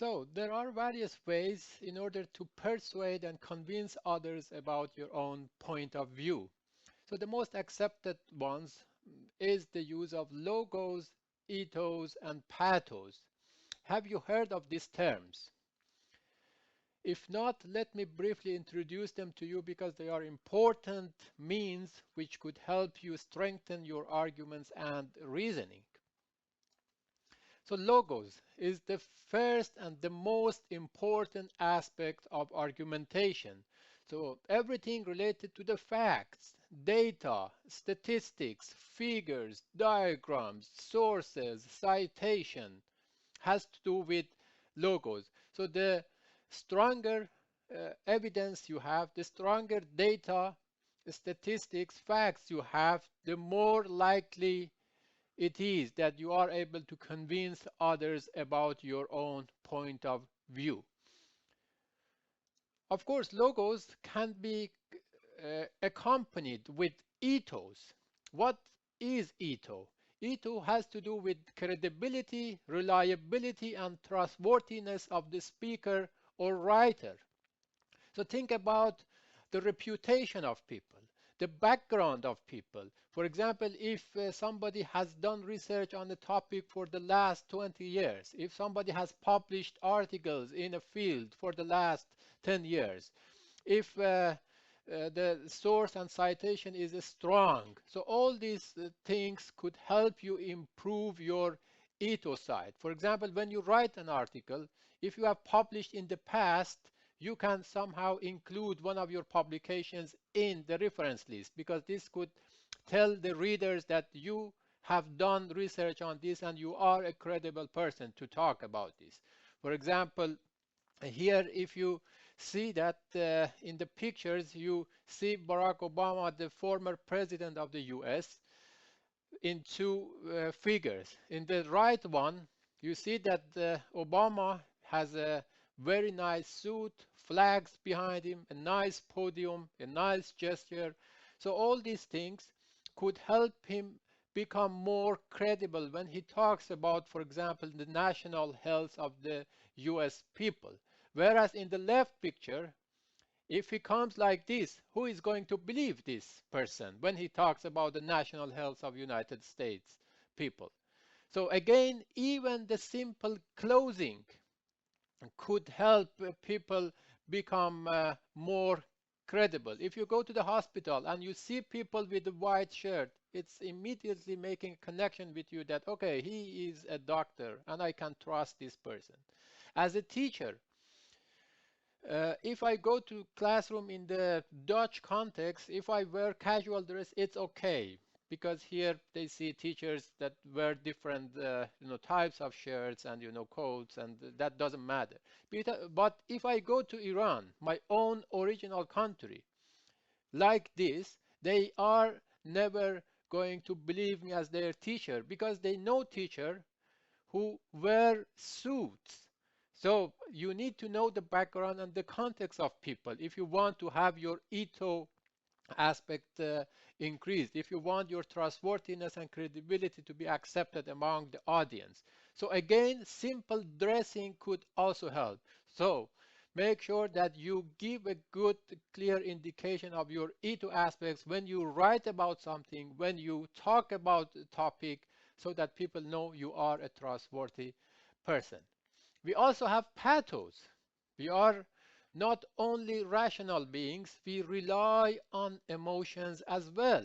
So there are various ways in order to persuade and convince others about your own point of view. So the most accepted ones is the use of logos, ethos, and pathos. Have you heard of these terms? If not, let me briefly introduce them to you because they are important means which could help you strengthen your arguments and reasoning. So logos is the first and the most important aspect of argumentation. So everything related to the facts, data, statistics, figures, diagrams, sources, citation has to do with logos. So the stronger evidence you have, the stronger data, statistics, facts you have, the more likely it is that you are able to convince others about your own point of view. Of course, logos can be accompanied with ethos. What is ethos? Ethos has to do with credibility, reliability, and trustworthiness of the speaker or writer. So think about the reputation of people, the background of people. For example, if somebody has done research on a topic for the last 20 years, if somebody has published articles in a field for the last 10 years, if the source and citation is strong. So all these things could help you improve your ethos side. For example, when you write an article, if you have published in the past, you can somehow include one of your publications in the reference list because this could tell the readers that you have done research on this and you are a credible person to talk about this. For example, here if you see that in the pictures you see Barack Obama, the former president of the US, in two figures. In the right one, you see that Obama has a very nice suit, flags behind him, a nice podium, a nice gesture. So all these things could help him become more credible when he talks about, for example, the national health of the US people. Whereas in the left picture, if he comes like this, who is going to believe this person when he talks about the national health of United States people? So again, even the simple clothing could help people become more credible. If you go to the hospital and you see people with a white shirt, it's immediately making a connection with you that, okay, he is a doctor and I can trust this person. As a teacher, if I go to classroom in the Dutch context, if I wear casual dress, it's okay because here they see teachers that wear different types of shirts and coats, and that doesn't matter. But if I go to Iran, my own original country, like this, they are never going to believe me as their teacher because they know teacher who wear suits. So you need to know the background and the context of people if you want to have your ethos aspect increased, if you want your trustworthiness and credibility to be accepted among the audience. So again, simple dressing could also help. So make sure that you give a good, clear indication of your ethos aspects when you write about something, when you talk about a topic, so that people know you are a trustworthy person. We also have pathos. We are not only rational beings, we rely on emotions as well.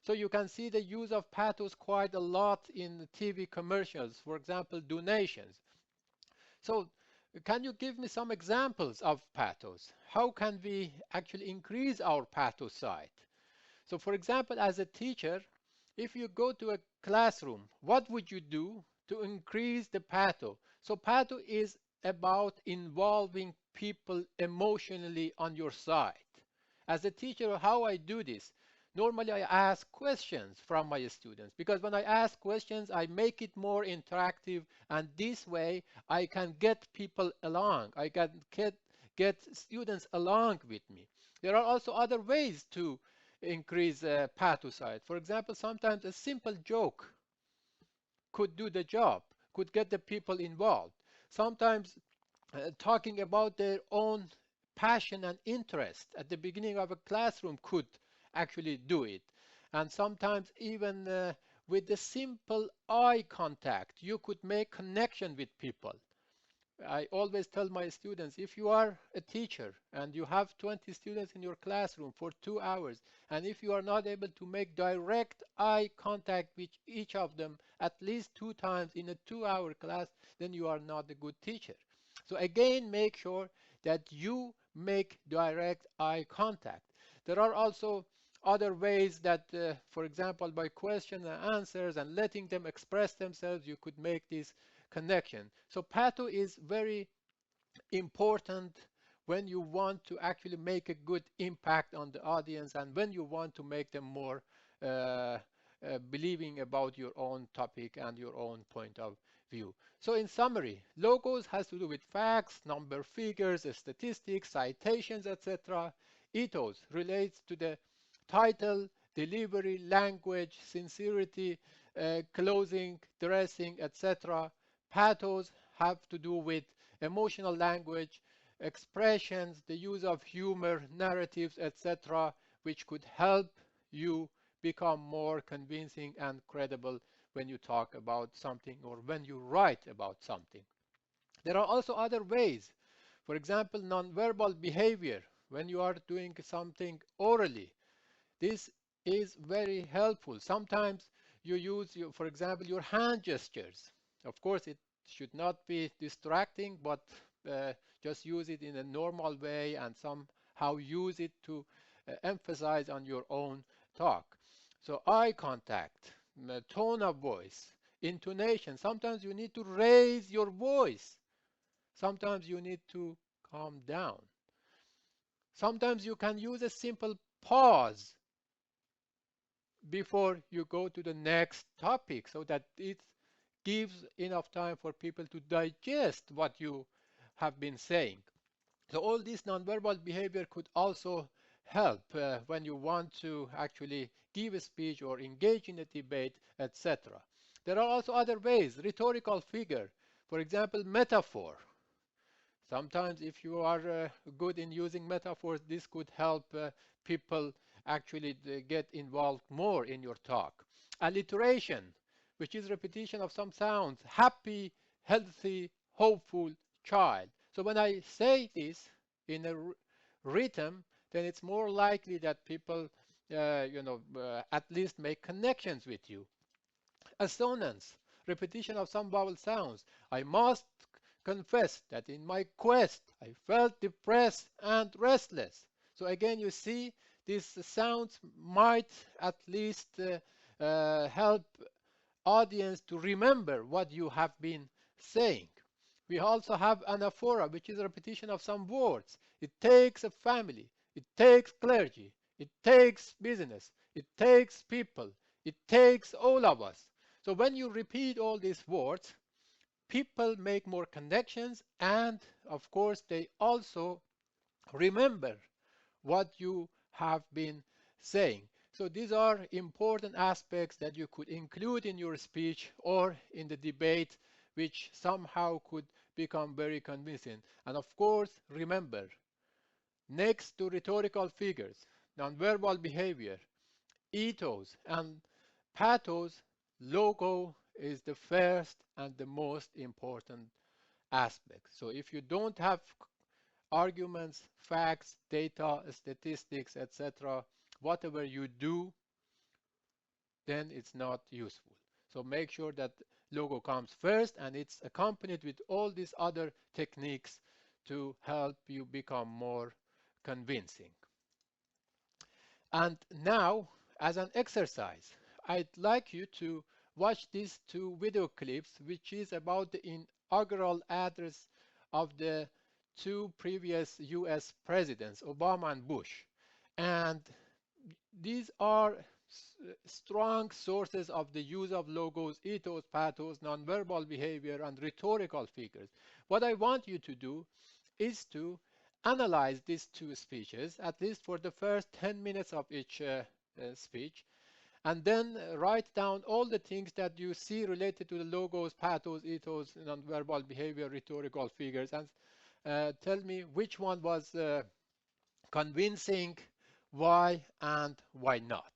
So you can see the use of pathos quite a lot in TV commercials, for example, donations. So can you give me some examples of pathos? How can we actually increase our pathos side? So for example, as a teacher, if you go to a classroom, what would you do to increase the patho? So patho is about involving people emotionally on your side. As a teacher, how I do this? Normally I ask questions from my students because when I ask questions, I make it more interactive, and this way I can get people along. I can get students along with me. There are also other ways to increase pathocide. For example, sometimes a simple joke could do the job, could get the people involved. Sometimes talking about their own passion and interest at the beginning of a classroom could actually do it. And sometimes even with the simple eye contact, you could make connection with people. I always tell my students, if you are a teacher and you have 20 students in your classroom for 2 hours, and if you are not able to make direct eye contact with each of them at least 2 times in a 2-hour class, then you are not a good teacher. So again, make sure that you make direct eye contact. There are also other ways that, for example, by question and answers and letting them express themselves, you could make this connection. So Patho is very important when you want to actually make a good impact on the audience and when you want to make them more believing about your own topic and your own point of view. So in summary, logos has to do with facts, number, figures, statistics, citations, etc. Ethos relates to the title, delivery, language, sincerity, clothing, dressing, etc. Pathos have to do with emotional language, expressions, the use of humor, narratives, etc., which could help you become more convincing and credible when you talk about something or when you write about something. There are also other ways. For example, nonverbal behavior when you are doing something orally. This is very helpful. Sometimes you use, for example, your hand gestures. Of course, it should not be distracting, but uh, just use it in a normal way and somehow use it to emphasize on your own talk. So eye contact, tone of voice, intonation. Sometimes you need to raise your voice. Sometimes you need to calm down. Sometimes you can use a simple pause before you go to the next topic so that it gives enough time for people to digest what you have been saying. So all this nonverbal behavior could also help when you want to actually give a speech or engage in a debate, etc. There are also other ways, rhetorical figure, for example, metaphor. Sometimes if you are good in using metaphors, this could help people actually get involved more in your talk. Alliteration, which is repetition of some sounds, happy, healthy, hopeful, child. So when I say this in a rhythm, then it's more likely that people, at least make connections with you. Assonance, repetition of some vowel sounds. I must confess that in my quest I felt depressed and restless. So again, you see, these sounds might at least help audience to remember what you have been saying. We also have anaphora, which is a repetition of some words. It takes a family, it takes clergy, it takes business, it takes people, it takes all of us. So when you repeat all these words, people make more connections and of course they also remember what you have been saying. So these are important aspects that you could include in your speech or in the debate, which somehow could become very convincing. And of course, remember, next to rhetorical figures, nonverbal behavior, ethos, and pathos, logo is the first and the most important aspect. So if you don't have arguments, facts, data, statistics, etc., whatever you do, then it's not useful. So make sure that logo comes first and it's accompanied with all these other techniques to help you become more convincing. And now, as an exercise, I'd like you to watch these two video clips, which is about the inaugural address of the two previous US presidents, Obama and Bush. And these are strong sources of the use of logos, ethos, pathos, nonverbal behavior, and rhetorical figures. What I want you to do is to analyze these two speeches, at least for the first 10 minutes of each speech, and then write down all the things that you see related to the logos, pathos, ethos, nonverbal behavior, rhetorical figures, and Tell me which one was convincing, why and why not.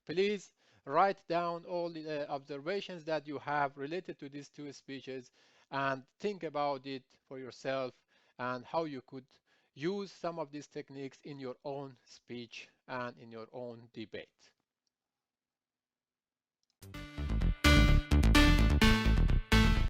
Please write down all the observations that you have related to these two speeches and think about it for yourself and how you could use some of these techniques in your own speech and in your own debate.